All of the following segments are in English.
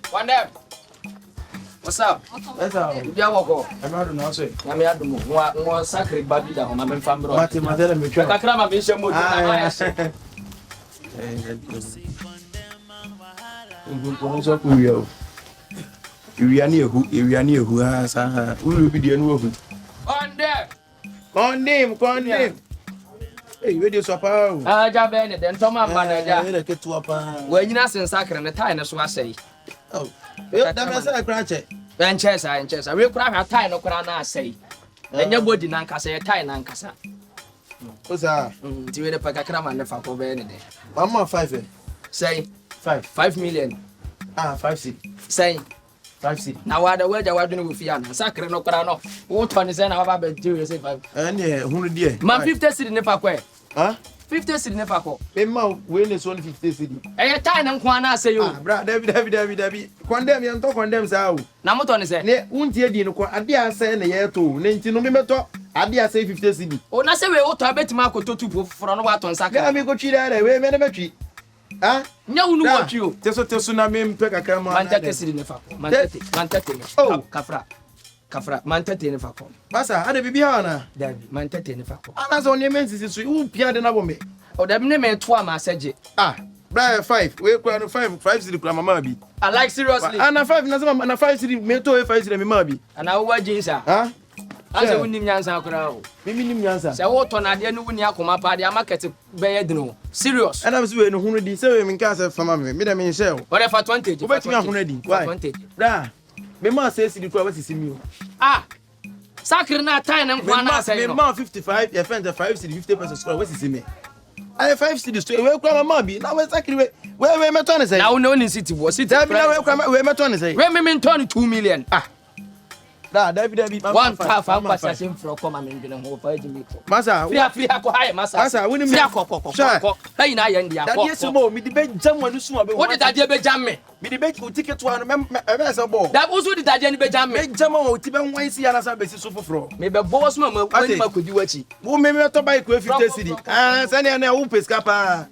Condemn. What's up? That's all. Yeah, walk. I'm not an answer. I'm here to move. One sacred baby down. I'm in family. Matela me try. Kakrama mission mood. Iriani who has who be the new. Condemn. Hey, where do you suppose? Jabene, then Thomas Manager. Get to up. When you're not in sacred and the time, so I say. Oh, that's a cratch. And chess, I will cry a time of Crana say. And your body Nankasa, a time Nankasa. What's that? Do you have a Pakakram and the Fako Benedy? Mama 5. Say 5 million. 5 C. Say 5 C. now what the word I was doing with Fiana, Sacre no Crano. What one is an hour to say 5. And yeah, 100 year. Man 50 city in the Paque. Huh? 50 city in the Paco. Emma, when is 150 city? A time and Quana say you. David. Condemn and talk on them. So, Namoton is a won't you didn't quite a dear say a year to 19 November. I dare say 50 city. Oh, not say we ought to bet Marco to for on what on Sacre. I mean, go cheat that way, Manabatry. Ah, no, what you. Just a tsunami, pick a camera. Mantete city in the Faco. Mantete. Oh, Kafra, Mantete in the Faco. Massa, had a bibiana. David, Mantete in the Faco. That's on your men's who Pierre and Abome. Oh, the name and Twama said, ah, Brian 5, we're quite 5 city Plamabi. I like seriously. And a 5 Nazam and a 5 city Meto if I see me Mabi. And I was Jinsa. Ah, I said, Winning Yansa crowd. Mimi Yansa. So, what on I didn't win Yakuma party, I market bed. Serious. And I was doing 100 in Casa from Mammy, Madame Michelle. What if I 20? What you are ready? Why? 20. Da. Mema says the crowd is in you. Ah, Sacre not time and one say, Mema 55, your friend the 5 city 50% score. What is in me? I have 5 cities to where Mabi. Now exactly where Meton say. Now, no city was it. Where Meton say. Where me 22 million. Ah. David, 1 half passing from common in home for Jimmy. Massa, free Massa, wouldn't me. Hey, now, yes, more. Me debate someone who's what did I be jam me? Me debate who ticket to a ball. That was what did I be jam me? Jamo, Tiban, why see another basis super fro. Maybe boss mamma, could you watch it? Who may not buy 50 city? Ah, Sanya and Upes Kappa.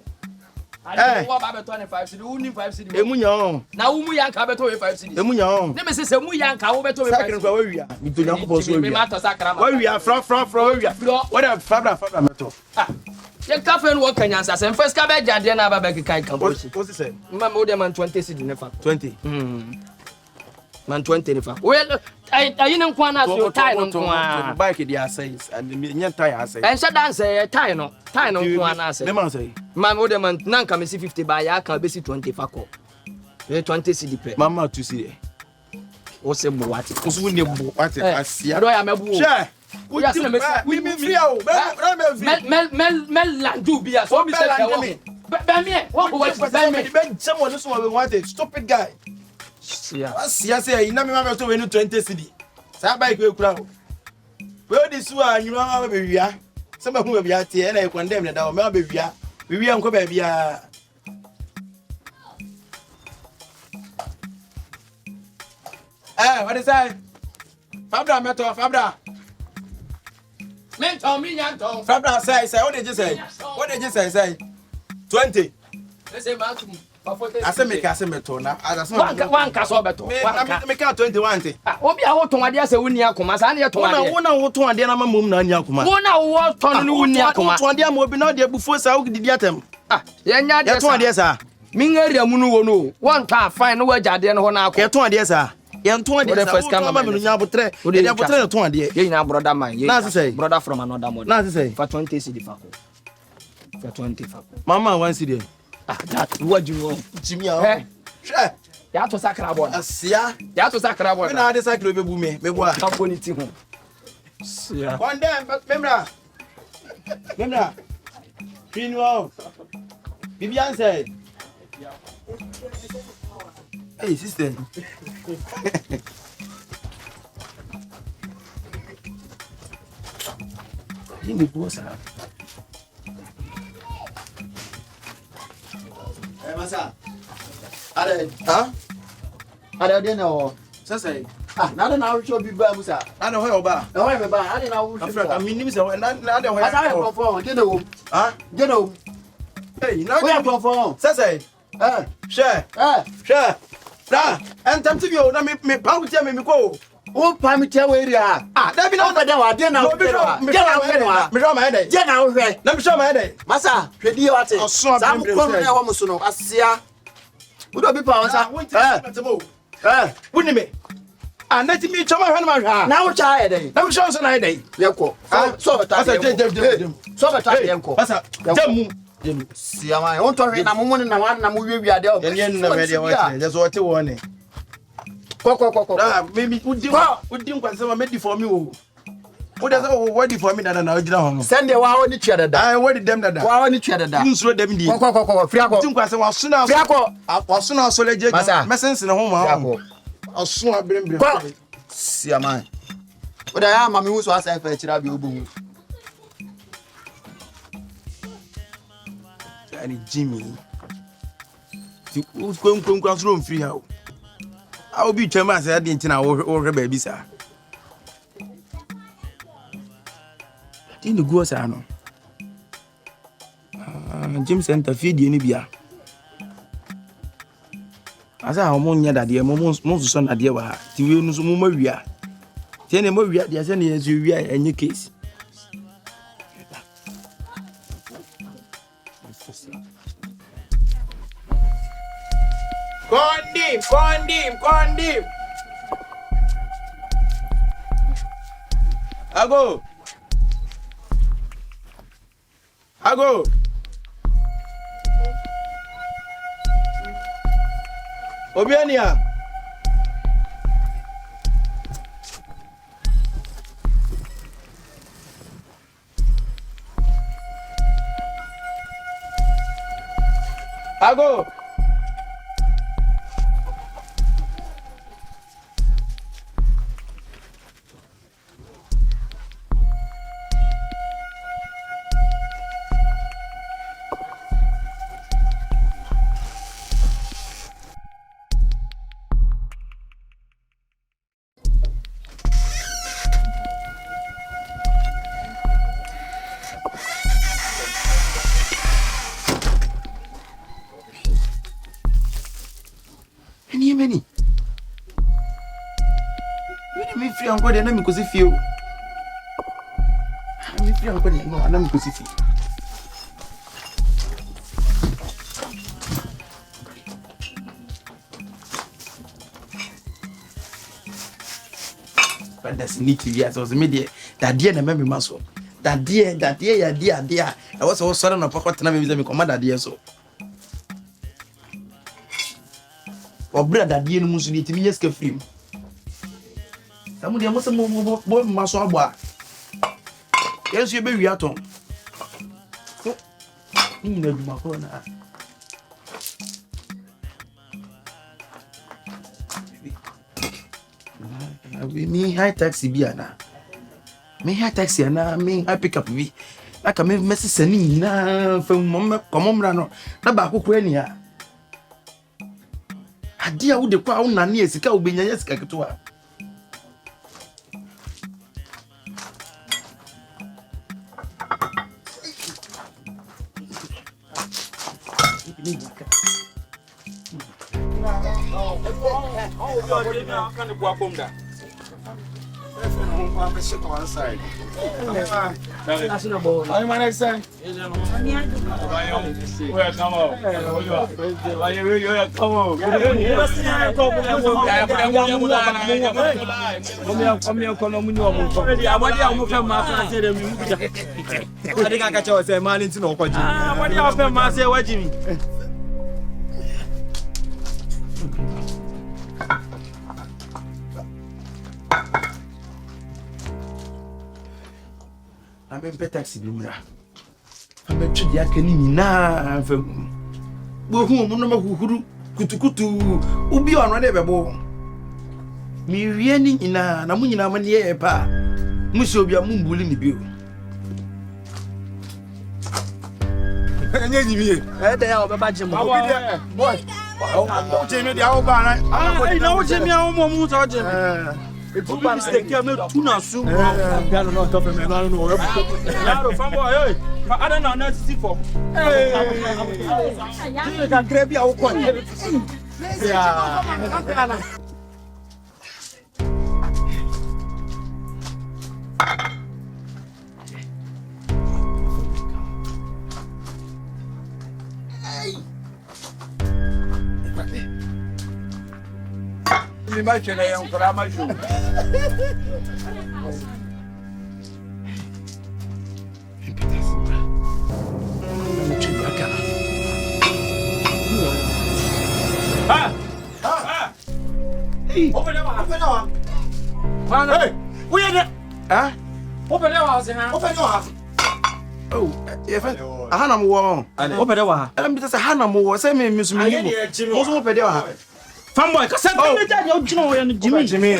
I don't know about 25 city, only 5 city. Emunyon. Now, we are coming to 5 city. Emunyon. Let me say, some young cow better where we are. We do not propose where we are from, where we are. What a fabra metal. Ah, your cafe and work can answer. And first cabbage, I didn't have a bag of kind. What's it say? Mamma, man 20 city in the fact. 20. Man 20 in the fact. Well, I didn't want to tie on bike, the says, and the entire say. And shut down say, tie no one answer. The man say, Man, what the man, none can see 50 by I can be 20 faco. 20 city. Mamma to see. What's a what? Who's winning what I see? I am a boo. Share. We be free. Mel do be a so be someone who's wanted. Stupid guy. Yes, you know me to win 20 city. Sabai go crowd. Where this one you know baby ya. Some of who be at here and I condemn that our baby ya. We am go baby ya. What is that? Fabra. Mentor me yanto. Fabra say, what did you say? What did you say? 20. Let's say man. I say make a meto na. One castle beto. Me can 21. Obi a woton ade ase woni akoma sa na yeton ade. Wona woton ade na mamom na ani akoma. Wona woton no woni akoma. Woton ade am obi na ade bufo sa wo didi atem. Yenya ade sa. Yeton ade sa. Mingaria mu no wo no. Won ta fine no waja ade no ho na akoma. Yeton ade sa. Yenton de first come mama me nya botre. E de botre ton de. Ye na brother man. Na say brother from another mother. Na say for 20 cedi fa ko. For 20 fa ko. Mama 1 cedi. Ah, that what you want? Jimmy ah. Hwe. Ya to sakra boy. Asia. Ya to sakra boy. Me na de sakra be bu me bo a. Company ti ho. Sia. One day memra. Memra. Finu o. Bibian say. Hey sister. Hindi puasa. Masa. Ada. Ha? Ada dia no. Sasa. Nada na wo show bi ba musa. Ana ho ba. Na wo be ba, ada na wo show. Africa minim se na de ho. Masa ya confirm, dia no. Ha? Dia no. Hey, na Wo ya confirm. Sasa. Share. Share. Da, entam ti bi o na me pa wo tia me ko. Wo pa mi tia we area. Da bi na wo da wa dia na wo. Dia na wo no. Me show my head. Dia na wo hwe. Na me show my head. Masa, hwedi wate. Sa mo ko na wo mo so no. Asia. Wo do bi pa wo sa. Wuni me. Na ti mi choma hwan ma hwa. Na wo cha head. Na me show so na head. Yeko. So beta. So beta yeko. Asa, jamu. Sia ma, won to hwe na mo na wan na mo wiawia de. Yen na me de wate. Just what you want. Ko. Ah, maybe udi nkwanse ma medi for me o. Wo da so what di for me dada na ogina ho. Sende wa woni twa dada. Ah, what di dem dada. Wa woni twa dada. Nsuro dem di. Ko. Friako. Udi nkwanse wa so na. Friako. Wa so na so leje. Mesense na ho ma. Friako. Aso abrembre. Sia man. Wo da ya ma me hu so asa fa kira bi obohu. Ani Jimmy. Ti kwen so mfiri ha o. A obi twema asa de ntina wo hwe ba bi sa. Ti ni go sa no. Jim Center feed ni bia. Asa ha mo nya dade mo so na de wa. Ti we no so mo mawia. Ti ne mo wia de se ne yesu wia enye case. Kondim. Ago. Obiania. Ago. Many. When me free and go there, na me go see feel. Me free and go there, no, na me go see feel. But that's neat years. Was me there. That dear na me maso. That dear, ya dear. I was so sorry na pocket na me command that dear so. Obra da die no musu ni timi yeska free. Samu de mo se mo maso agba. Yesu ye be wi aton. Ni na duma ko na. Me high taxi bi ana. Me high taxi ana, me high pickup bi. Aka me message ni na fa mo komomra no. Na ba akokura ni ha. Adia wo de kwa wo nane esika wo benya esika ketoa. I'm next time. I'm a taxi. I'm a tree. I can now. Who kutu ubi on whatever bo. Me really ina na munyi na mani e pa. Musi obi amumbuli ni bio. Enye ni bi. Dey ya obeba jim. Boy. O jemi dia o ba na. Ah, na o jemi a o mo mu so jemi. It's a mistake. I'm not too now soon. I don't know. I don't know. Hey, I don't know. Not see for. Hey, you can grab your own. Yeah. Me imagina aí programa junto. Open your mouth. Hey, we are there. Huh? Open your mouth. Open your mouth. Oh, if I Hannah won. Open your mouth. I'm just a Hannah more. Say me, Miss Me. Also open your mouth. Fanboy, cause I'm Jimmy.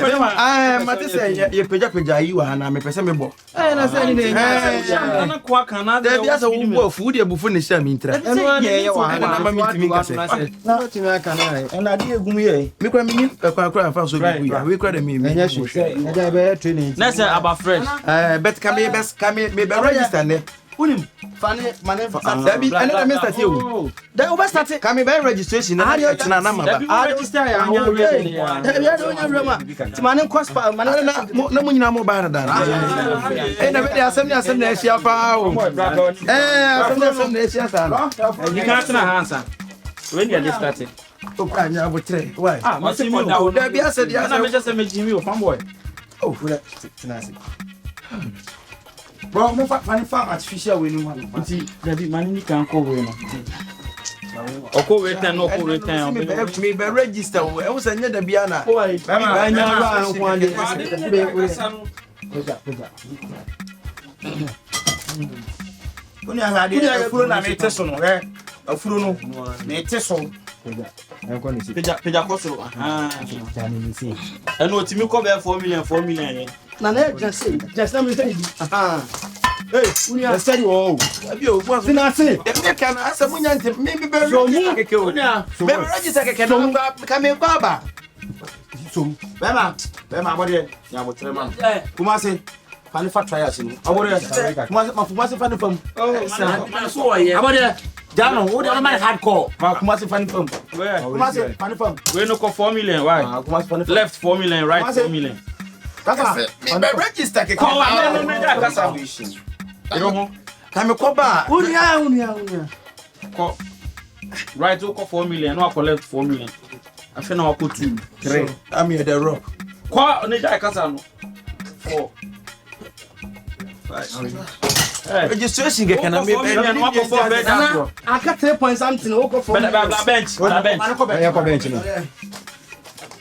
Mate say you peja you and I'm a person me bo. Na say ni na kwa kana there be as a wo food e bufu ni share me intra. Yeah, na ma meet me kase. Na ti me kana e na di egum ye. Me kwa me kwa fa so bi ya. We kwa dem me. Enya hwe. Na ja be training. Na say about fresh. Bet come me be register ne. Unim fane mane that be another me start you then over start come be registration na na na ma ba register ya anya ya do nya rema ti mane cost pa mane na mo nyina mo ba na da na be dey asem na eshia pa o asem na eshia sa no you can't na hansa when you get started o kwa nya bo tre why ma se mo da there be asem dia na me just say me Jimmy o fanboy oh tinasi bro, mo fani farm artificial we no one. Nti David mani ni kan ko we no. Oko we ten no ko we ten. Me be register we. E wo se nya da bia na. Ba nya ra nko ande. Oni ahade afuro na me teso no. Afuro no. Me teso. Peja koso. Tani ni si. Eno otimi ko be 4 million. Na just na me say hey, unia study oh. Abi o bo so na say. E ka na asa munya ntem me be register keke o. Me register keke no ka me baba. So, bema body ya mo trema. Kuma say pani fa try asinu. Abode kuma say pani fam. Oh, so wa ye. Abode Jano, wo dey man hardcore. Ma kuma say pani fam. Kuma say pani fam. We no ko 4 million why? Kuma say pani fam. Left 4 million, right 4 million. Kaka, me register ke ko wa me da kasa. Kame ko ba. Unia. Ko right to ko 4 million, no collect 4 million. Afi na wa ko 2, 3. I'm here the rock. Ko ne da kasa no. 4. 5. Registration ke kana me no ko 4 bed afro. Aka 3 point something o ko 4. Bench.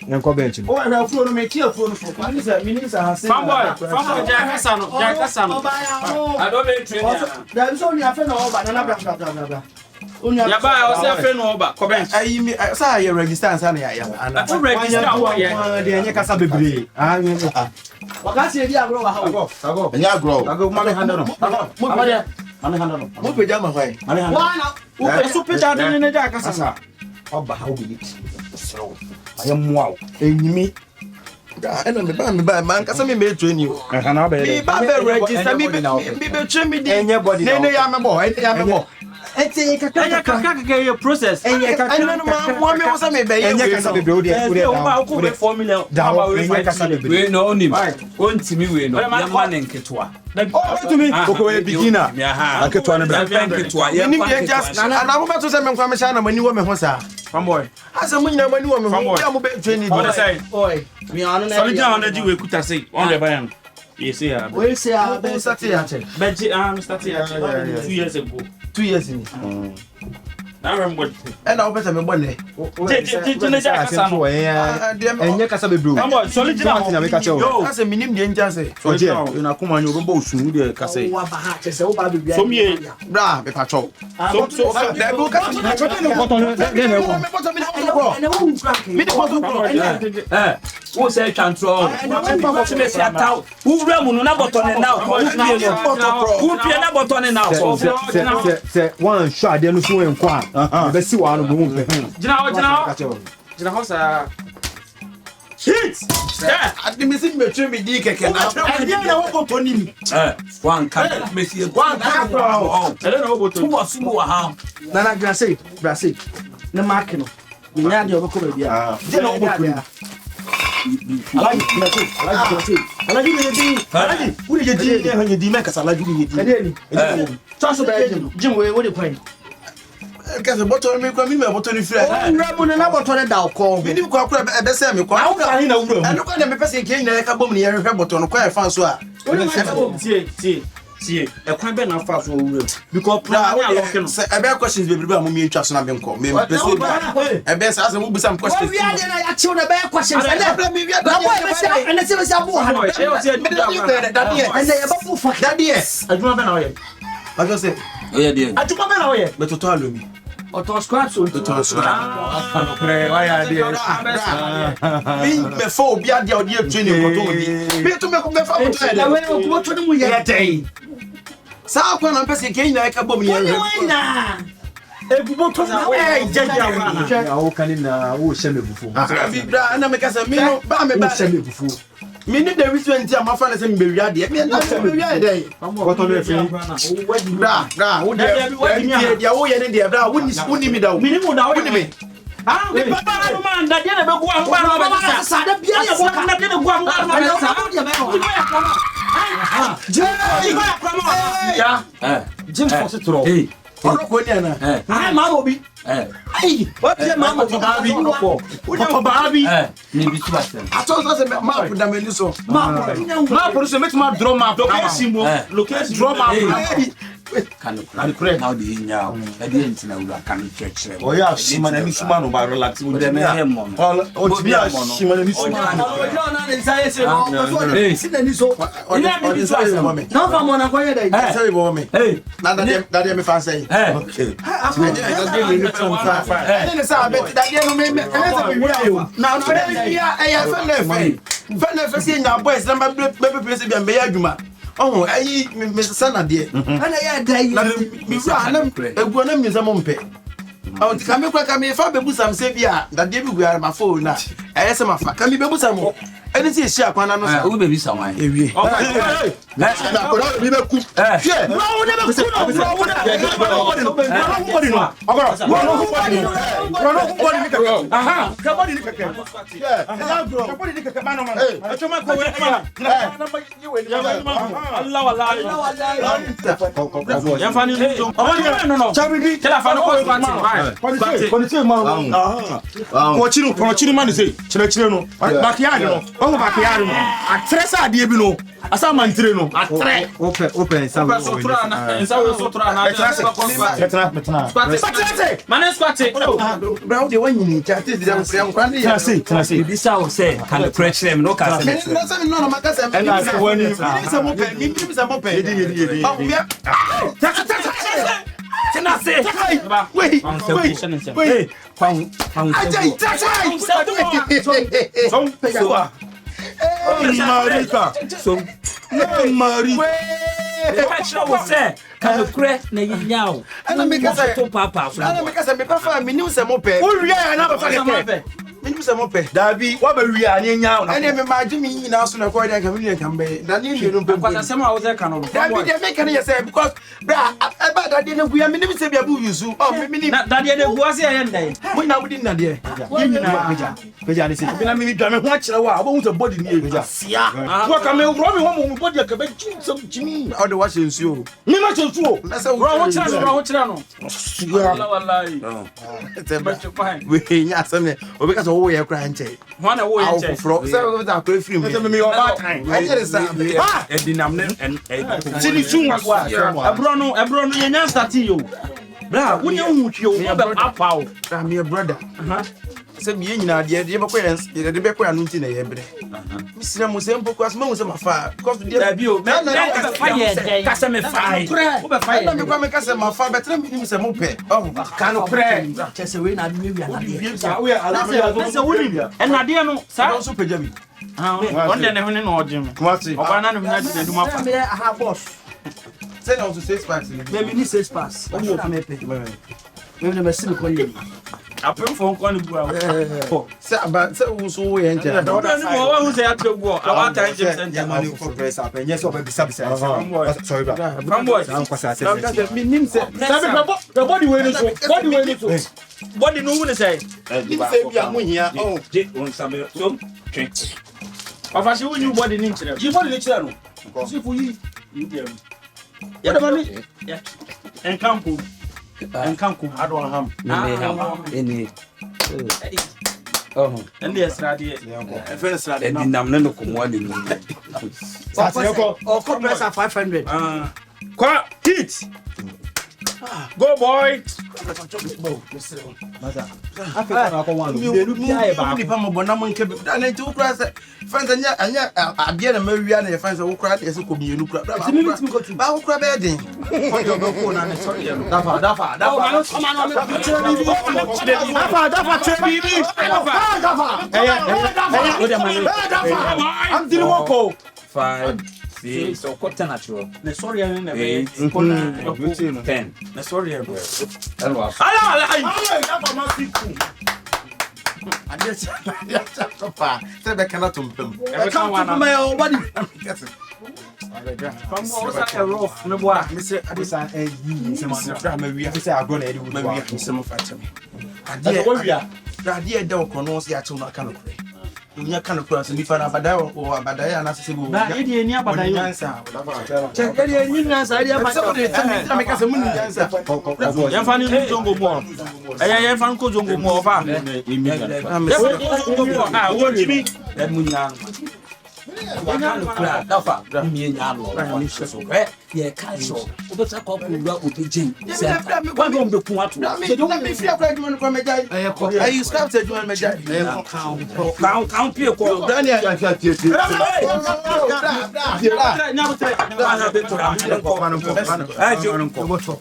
Yanko bench. Oh, na fuo no me kia fuo no so. Minister has said. Fanboy, Jackson no. I don't make training. There is only a friend of banana bra. Ya ba o se friend no ba, ko bench. Ayi me say you register and ya. Ana register wa ye. De enye kasa bebre. Wakati ebi agro wa ha. Tago. Enye agro. Tago mame handle no. Mame handle no. Mo peja ma fai. Mame handle. Wa na. So peja de ne ja kasa. Oba ha obi. So. Ayamwa. Enyimi. Ena me ba man kasa me training o. Me ba be register me be train me di. Ne ya me bo. Eti kaka process. kaka mo me wasa me be enye kasa bebe o de o de 4 million. enye kasa bebe we no onim ontimi we no yamma ne nketwa to me koko we beginner aketwa ne bra nketwa ni me just na mo beto se me nkwa me sha na mani wo me ho sa Fanboy. asa mo nyina mani wo me ho ya mo be training On the side. Oi. Me anu na. Solid on the we kuta say on the bayan. Yes, yeah. We say be start ya check Benji start here 2 years ago. 2 years ni I remember. e na wo pese me bone enye kasa bebe o Fanboy, solid na me ka che o asa minim de nja se oje na kuma nyo robo osun de kasa Wa ba ha che se wo ba bibia. So me bra be pacho so da bu ka me boto me Na wo ntra ke. me de boto wo say twantro wo se mesia taw wura mu no na botone na wo pie na botone na se one shot de no so en kwa be si wa no bo mpe Jina ho sa hit. Yeah. adimisi me twe me di keke na na wo boto ni wan ka mesia wan ka bro I don't know what to. wo sumu wa ha Na grase. Na mark no. Me nya de obeko ba bia. je na wo boto ni Alaji me di. alaji uri je di ne hanye di me kasa alaji ni di Ede ni. Chaso ba jim we wo de kwan. kasa boto me kwa mi me boto ni frɛ Wura mu na boto ne da ko. me di kwa kura e be se me kwa Awu ka hin na wura mu. eno kwa na me pese ke nyina ka bom ni yɛhwɛ boto no kwa e fan so a See. A crime na fa so wura. Because na plan ya lock no. se e be questions be ba mo mi twa so na be nko me pese e be sa mo busam questions We are there ya chiw na be questions. and And me wi na boy be say and say be say abu ha. Fanboy, that yes And ya ba fu fa. that yes Aduma be na oye. I just say oye de Aduma be na oye. me toto alomi Auto scratch so. toto so pre wa ya de me fo obi ade odi training ko to bi me to me ko me fa boto Na ede we ko to ne mu ya dai. sa kwa na pese ke nyina ka bom ni yɛhwɛ Na. Ebubo to na we jaja wana. ya wo kan na wo hye me bufu bi bra na me kasa me no ba me wo ba hye me bufu me ni the reason nti amafa na se me be wi ade me na se me wi ade koto no efi bra wo de dia wo ye ne dia bra woni mi da wo Mini mu da woni oye. mi Ah, me papa na man da dia na be gua ngba na be sa. Sa da bia ya Wo kan da dia na gua ngba na be sa. ya Jim Fosse tro. ono ko ni ana Ai ma obi. Ai, what be ma mo ba bi no ko. Papa Baabi. ni bi tu asen ato so se map da me ni so Ma Ma so make ma draw map. Location mo. Location draw map. kan na de nya o e de ntina wura kan chekere o ya shima na ni suma no ba relax wo de me he mo o ti bi shima na ni suma ina mi so ase mo me na fa mo na ko ye dai. say bo me na da me fa say okay ni sa be da dia no me se be wi ayo na no be ya e ya fa na fa se nya boys na be se bi be ya adwuma oh ayi me sana de Ana ya dai. na mi wura na egu na mi nsam mpe o ti ka me kwa ka me fa be busam se bi a da de bi gu ara ma phone na e se ma fa ka mi be busam eni si esi akwana no sa wo be bi sawan ewie na ko ni be ku hwe no wo ne be ku no wo ne aha ka body ni keke ka body ni keke ma no ma Acho ma ko we Allah wallahi. Ya fani nzo. No. chabibi Kila fani ko squat. konite ma ko chiri ma ni sei chire no backyard no o backyard no atresa ade bi no asa mantre no Atre. open sa wo Sotura na. Ensa we sotura na. metna patrese Mane squat. bra de wanyini chate de am friam kwan ya trase bi sa o se kan pressure me no ka se me no say no makasa me na se wani ni se mo pe ni se mo pe yedi oh bia tina se wait kwan ajay tajay Som pessoa. marika so marika pressure wo se kan kure na yinyao ana me kasa to papa ana me kasa me pa fa me ni se mo pe O wi ya na ba fa keke. me Minim se mo pe. Dabi, what be we are nya na. Ene me ma Jimmy na so na ko dey can we can be. Na ni hwe no pe. Kwasa sema wo ze ka no. Dabi dey make can say because bra eba daddy na guya minim se bia bu yusu. Oh me Na daddy dey gu ase ye ndai. Mo na wudi na dey. Peja ni se. Bi na me dwa me ho akire wa, obo hu se body ni e. Sia. Wo ka me wro me ho mo body akabe some Jimmy. O de wa se nsuo. Me ma chosuo. Na se Bro wo chira no. Sia. Wallahi. We nya asem obi ka so wo ye kra nche. Ho na wo ye nche. Fro se we ta kra free me. Se me oba time. I just say Ah, edinam ne Sini sunwa kwa. Ebro no ye nya start yo. Bra, wo nya hu twi o, wo be apa o. I'm your brother. Se me nyina de be ko yen de be ko anu nti na ye bre. Mi sina mo se mpo kwaso mo se mafa because de Dabi o, me ka se me fai. Wo be fai. na me kwa me ka se mafa betre mi nim se mo pe. Oh, Ka no pre. Chese we na adu wi anade. Se wo ni. Enade no, sa. don so peja mi. On de ne ho ne no ogim. Kumasi. Oba na ne ho na de duma fa. Me aha boss. Say na to 6 packs. Me ni 6 pass. O mo me pe. Me me se me ko ye. Apem fo nko ne bu a. Se aba se wo so wo ye nche. Oba ni mo wa hu se atwe bu. Aba time James Center. Money for press up. And yes, over bisa. Sorry, bro. From boy. I'm kwasa say. Mi nim se. The body way no so. Body way no so. Body no hu ne say. Nim se bia mo hia. Oh. Je on sabe so 20. Ofa se wo new body ni nchire. Yi body le chira no. Si fu yi. Ya da mani. Enkampo. Adon ham. Any. Oh, And the Australia. First rad. Edinam ne no komo ani mu. O ko press 500. Kwa hit. Go boy. Africa na ko wan. Mi ni pa mo bona mo nke be. Na nti wo kra se fans anya abia na mawia na ye fans wo kra de se ko mienu kra. Ba wo kra be den. Dafa. I'm dealing with 5 6 so quarter natural. Ne sorry ani na be. 10. Ne sorry bro. Elwa. Ala. Se be kana tumpem. Every time one. Me o body. From what a rough me boy. Me se Adisa yi se man. fra mawia. Say agro na edi wo. Mawia se mo fa cheme. That's what we are. Ade de okrono se ya chuma kana kure. Nya kana kure se mi fa na abada o abada ya na se bo. Na e de ni abada yo. Check area ni na sa area Se o de se mi ka se mun nyansa. Yan fa ni zongo mo. Yan fa ko zongo mo fa. Ah, wo Jimmy. dafa mi nya no ni so ye ka so o be ta ko ku wa o be jin se kwa go be ku ato se do me fi akwa adwuma no kwa mejai ayi scrap adwuma mejai kan pie ko Daniel ya fi tie tie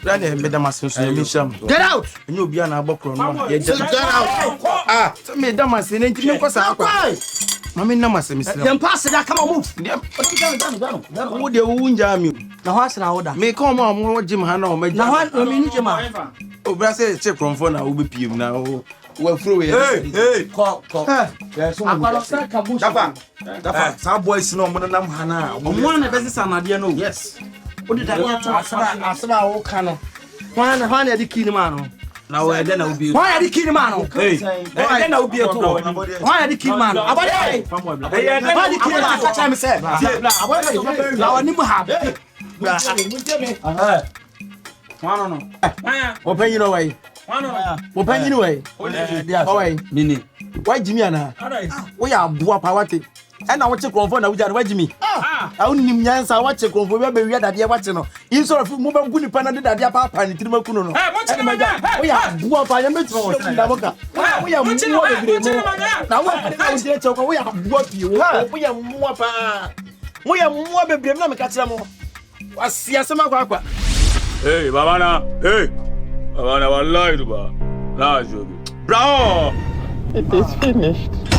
Daniel me da masenso me sham get out enye obi ana agbokro no ye get out ah so me da masen nti me kwasa akwa mama na masen me sina dem pass that come on move wo de wo nja mi na ho asena wo da me come am gym ha na o me na ho mi ni jema o bra say che kromfo na wo be piem na wo fro we ko akwalo sa ka bu dafa sa boys no mo nam ha na mo na be sisa na de no yes o de da asaba wo ka no hwana di kini ma no na wo ede na obi hwana di kini ma no ede na obi eto hwana di kini ma no abode hwana di kini ma ka cha me se abode na woni mu ha Wano no. o panyi no wai o panyi no wai o wai Mini. wai jimi ana wo ya aboa pa wate na wo che kromfo na wo jare wai jimi a unim nyansa wo che kromfo be wi dade wate no in so of mo ba gu ni pa na de dade pa pa ni tirima kuno no wo ya aboa pa ya metro wo na boka wo ya mo be bre mo na wo na wo je che ko wo ya aboa pi wo ya mo pa wo ya mo be bre na me ka tira mo wasia sema kwa Hey, babana. Hey. Babana wallahi duba. La jogi. Bravo. It is finished.